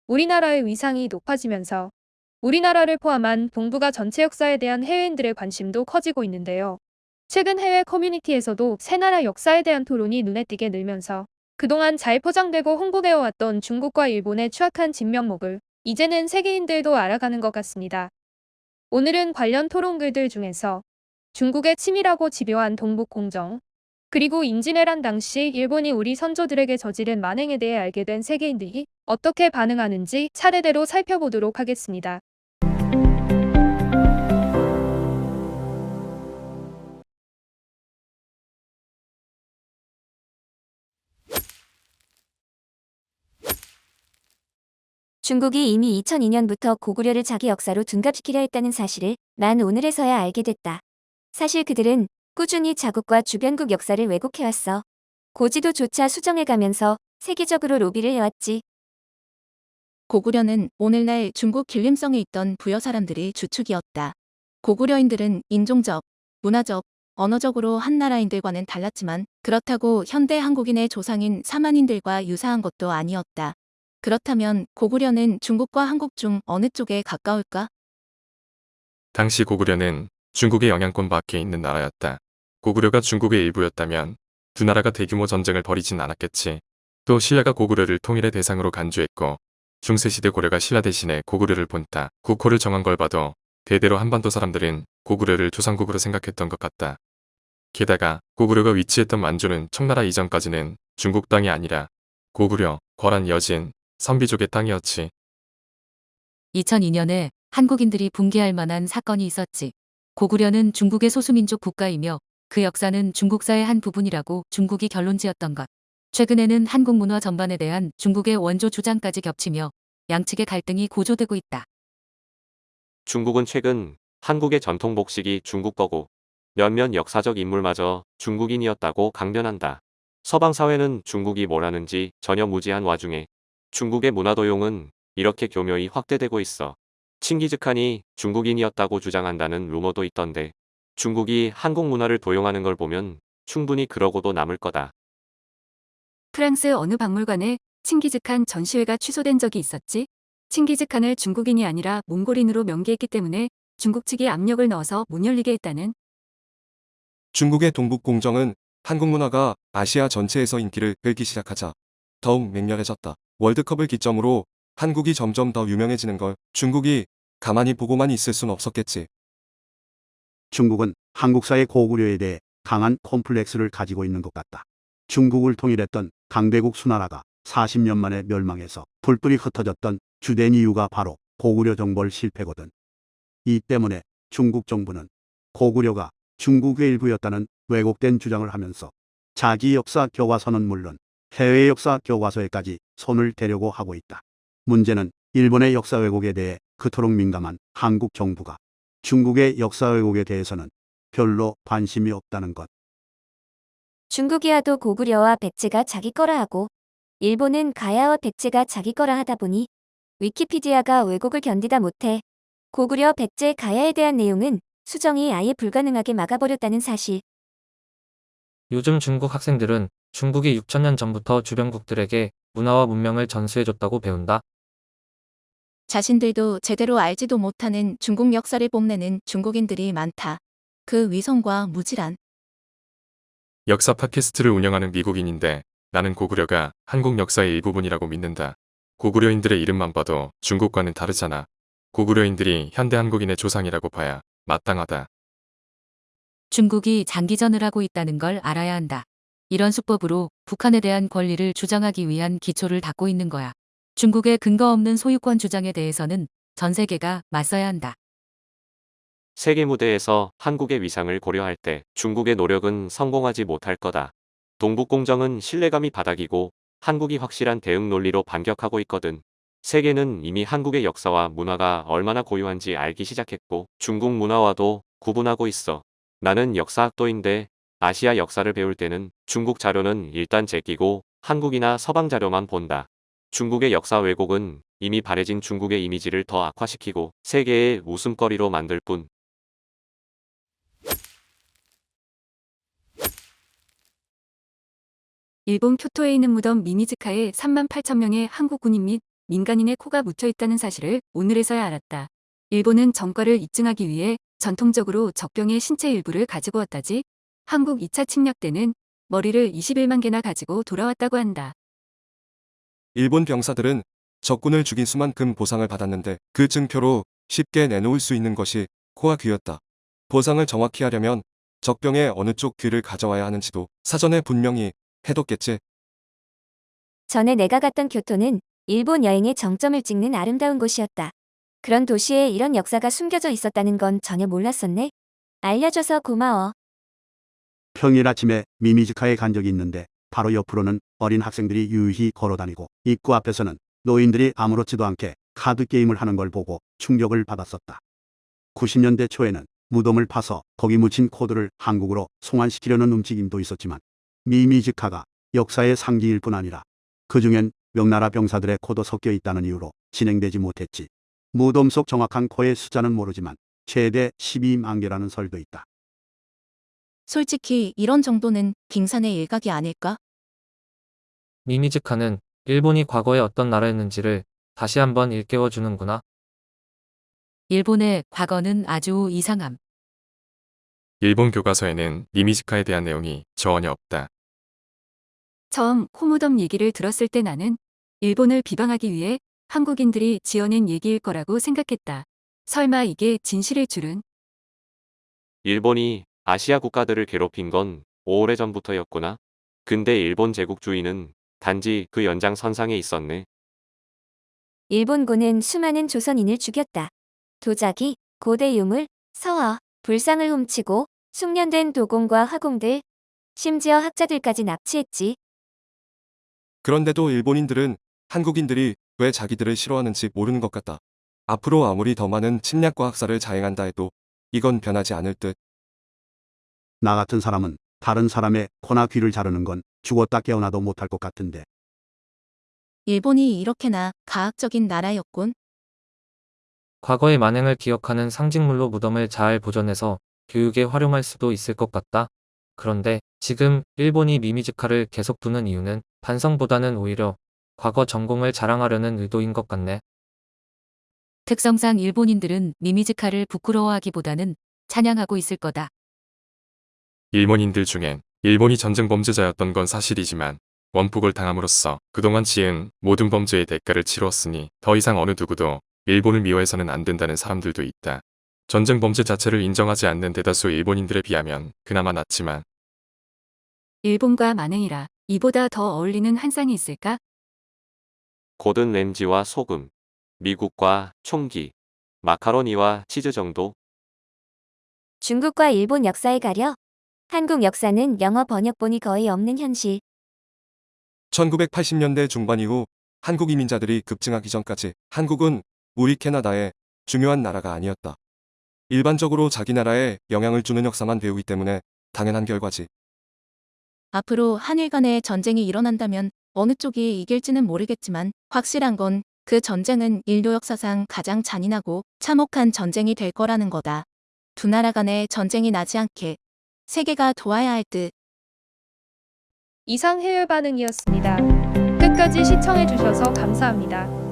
우리나라의 위상이 높아지면서 우리나라를 포함한 동북아 전체 역사에 대한 해외인들의 관심도 커지고 있는데요. 최근 해외 커뮤니티에서도 새 나라 역사에 대한 토론이 눈에 띄게 늘면서 그동안 잘 포장되고 홍보되어 왔던 중국과 일본의 추악한 진면목을 이제는 세계인들도 알아가는 것 같습니다. 오늘은 관련 토론 글들 중에서 중국의 치밀하고 집요한 동북공정, 그리고 임진왜란 당시 일본이 우리 선조들에게 저지른 만행에 대해 알게 된 세계인들이 어떻게 반응하는지 차례대로 살펴보도록 하겠습니다. 중국이 이미 2002년부터 고구려를 자기 역사로 둔갑시키려 했다는 사실을 난 오늘에서야 알게 됐다. 사실 그들은 꾸준히 자국과 주변국 역사를 왜곡해왔어. 고지도조차 수정해가면서 세계적으로 로비를 해왔지. 고구려는 오늘날 중국 길림성에 있던 부여 사람들이 주축이었다. 고구려인들은 인종적, 문화적, 언어적으로 한나라인들과는 달랐지만 그렇다고 현대 한국인의 조상인 사만인들과 유사한 것도 아니었다. 그렇다면 고구려는 중국과 한국 중 어느 쪽에 가까울까? 당시 고구려는 중국의 영향권 밖에 있는 나라였다. 고구려가 중국의 일부였다면 두 나라가 대규모 전쟁을 벌이진 않았겠지. 또 신라가 고구려를 통일의 대상으로 간주했고 중세시대 고려가 신라 대신에 고구려를 본따 국호를 정한 걸 봐도 대대로 한반도 사람들은 고구려를 조상국으로 생각했던 것 같다. 게다가 고구려가 위치했던 만주는 청나라 이전까지는 중국 땅이 아니라 고구려, 거란 여진, 선비족의 땅이었지. 2002년에 한국인들이 붕괴할 만한 사건이 있었지. 고구려는 중국의 소수민족 국가이며 그 역사는 중국사의 한 부분이라고 중국이 결론지었던 것. 최근에는 한국 문화 전반에 대한 중국의 원조 주장까지 겹치며 양측의 갈등이 고조되고 있다. 중국은 최근 한국의 전통 복식이 중국 거고 몇몇 역사적 인물마저 중국인이었다고 강변한다. 서방 사회는 중국이 뭘 하는지 전혀 무지한 와중에 중국의 문화 도용은 이렇게 교묘히 확대되고 있어. 칭기즈칸이 중국인이었다고 주장한다는 루머도 있던데 중국이 한국 문화를 도용하는 걸 보면 충분히 그러고도 남을 거다. 프랑스 어느 박물관에 칭기즈칸 전시회가 취소된 적이 있었지? 칭기즈칸을 중국인이 아니라 몽골인으로 명기했기 때문에 중국 측이 압력을 넣어서 못 열리게 했다는. 중국의 동북공정은 한국 문화가 아시아 전체에서 인기를 끌기 시작하자 더욱 맹렬해졌다. 월드컵을 기점으로 한국이 점점 더 유명해지는 걸 중국이 가만히 보고만 있을 순 없었겠지. 중국은 한국사의 고구려에 대해 강한 콤플렉스를 가지고 있는 것 같다. 중국을 통일했던 강대국 수나라가 40년 만에 멸망해서 풀뿔이 흩어졌던 주된 이유가 바로 고구려 정벌 실패거든. 이 때문에 중국 정부는 고구려가 중국의 일부였다는 왜곡된 주장을 하면서 자기 역사 교과서는 물론 해외 역사 교과서에까지 손을 대려고 하고 있다. 문제는 일본의 역사 왜곡에 대해 그토록 민감한 한국 정부가 중국의 역사 왜곡에 대해서는 별로 관심이 없다는 것. 중국이야도 고구려와 백제가 자기 거라 하고 일본은 가야와 백제가 자기 거라 하다 보니 위키피디아가 왜곡을 견디다 못해 고구려, 백제, 가야에 대한 내용은 수정이 아예 불가능하게 막아버렸다는 사실. 요즘 중국 학생들은 중국이 6천년 전부터 주변국들에게 문화와 문명을 전수해줬다고 배운다. 자신들도 제대로 알지도 못하는 중국 역사를 뽐내는 중국인들이 많다. 그 위선과 무지란. 역사 팟캐스트를 운영하는 미국인인데 나는 고구려가 한국 역사의 일부분이라고 믿는다. 고구려인들의 이름만 봐도 중국과는 다르잖아. 고구려인들이 현대 한국인의 조상이라고 봐야 마땅하다. 중국이 장기전을 하고 있다는 걸 알아야 한다. 이런 수법으로 북한에 대한 권리를 주장하기 위한 기초를 닦고 있는 거야. 중국의 근거 없는 소유권 주장에 대해서는 전 세계가 맞서야 한다. 세계 무대에서 한국의 위상을 고려할 때 중국의 노력은 성공하지 못할 거다. 동북공정은 신뢰감이 바닥이고 한국이 확실한 대응 논리로 반격하고 있거든. 세계는 이미 한국의 역사와 문화가 얼마나 고유한지 알기 시작했고 중국 문화와도 구분하고 있어. 나는 역사학도인데 아시아 역사를 배울 때는 중국 자료는 일단 제끼고 한국이나 서방 자료만 본다. 중국의 역사 왜곡은 이미 바래진 중국의 이미지를 더 악화시키고 세계의 웃음거리로 만들 뿐. 일본 교토에 있는 무덤 미미즈카에 38,000명의 한국 군인 및 민간인의 코가 묻혀 있다는 사실을 오늘에서야 알았다. 일본은 전과를 입증하기 위해 전통적으로 적병의 신체 일부를 가지고 왔다지. 한국 2차 침략 때는 머리를 21만 개나 가지고 돌아왔다고 한다. 일본 병사들은 적군을 죽인 수만큼 보상을 받았는데 그 증표로 쉽게 내놓을 수 있는 것이 코와 귀였다. 보상을 정확히 하려면 적병의 어느 쪽 귀를 가져와야 하는지도 사전에 분명히 해뒀겠지. 전에 내가 갔던 교토는 일본 여행의 정점을 찍는 아름다운 곳이었다. 그런 도시에 이런 역사가 숨겨져 있었다는 건 전혀 몰랐었네. 알려줘서 고마워. 평일 아침에 미미즈카에 간 적이 있는데 바로 옆으로는 어린 학생들이 유유히 걸어다니고 입구 앞에서는 노인들이 아무렇지도 않게 카드 게임을 하는 걸 보고 충격을 받았었다. 90년대 초에는 무덤을 파서 거기 묻힌 코드를 한국으로 송환시키려는 움직임도 있었지만 미미즈카가 역사의 상징일 뿐 아니라 그중엔 명나라 병사들의 코도 섞여 있다는 이유로 진행되지 못했지. 무덤 속 정확한 코의 숫자는 모르지만 최대 12만 개라는 설도 있다. 솔직히 이런 정도는 빙산의 일각이 아닐까? 미미즈카는 일본이 과거에 어떤 나라였는지를 다시 한번 일깨워 주는구나. 일본의 과거는 아주 이상함. 일본 교과서에는 미미즈카에 대한 내용이 전혀 없다. 처음 코무덤 얘기를 들었을 때 나는 일본을 비방하기 위해 한국인들이 지어낸 얘기일 거라고 생각했다. 설마 이게 진실일 줄은. 일본이 아시아 국가들을 괴롭힌 건 오래전부터였구나. 근데 일본 제국주의는 단지 그 연장선상에 있었네. 일본군은 수많은 조선인을 죽였다. 도자기, 고대 유물, 서화, 불상을 훔치고 숙련된 도공과 화공들, 심지어 학자들까지 납치했지. 그런데도 일본인들은 한국인들이 왜 자기들을 싫어하는지 모르는 것 같다. 앞으로 아무리 더 많은 침략과 학살을 자행한다 해도 이건 변하지 않을 듯. 나 같은 사람은 다른 사람의 코나 귀를 자르는 건 죽었다 깨어나도 못할 것 같은데. 일본이 이렇게나 가학적인 나라였군. 과거의 만행을 기억하는 상징물로 무덤을 잘 보존해서 교육에 활용할 수도 있을 것 같다. 그런데 지금 일본이 미미즈카를 계속 두는 이유는 반성보다는 오히려 과거 전공을 자랑하려는 의도인 것 같네. 특성상 일본인들은 미미즈카를 부끄러워하기보다는 찬양하고 있을 거다. 일본인들 중엔 일본이 전쟁 범죄자였던 건 사실이지만 원폭을 당함으로써 그동안 지은 모든 범죄의 대가를 치루었으니 더 이상 어느 누구도 일본을 미워해서는 안 된다는 사람들도 있다. 전쟁 범죄 자체를 인정하지 않는 대다수 일본인들에 비하면 그나마 낫지만 일본과 만행이라 이보다 더 어울리는 한상이 있을까? 고든 램지와 소금, 미국과 총기, 마카로니와 치즈 정도. 중국과 일본 역사에 가려 한국 역사는 영어 번역본이 거의 없는 현실. 1980년대 중반 이후 한국 이민자들이 급증하기 전까지 한국은 우리 캐나다의 중요한 나라가 아니었다. 일반적으로 자기 나라에 영향을 주는 역사만 배우기 때문에 당연한 결과지. 앞으로 한일 간의 전쟁이 일어난다면 어느 쪽이 이길지는 모르겠지만 확실한 건 그 전쟁은 인류 역사상 가장 잔인하고 참혹한 전쟁이 될 거라는 거다. 두 나라 간의 전쟁이 나지 않게 세계가 도와야 할 듯. 이상 해외 반응이었습니다. 끝까지 시청해주셔서 감사합니다.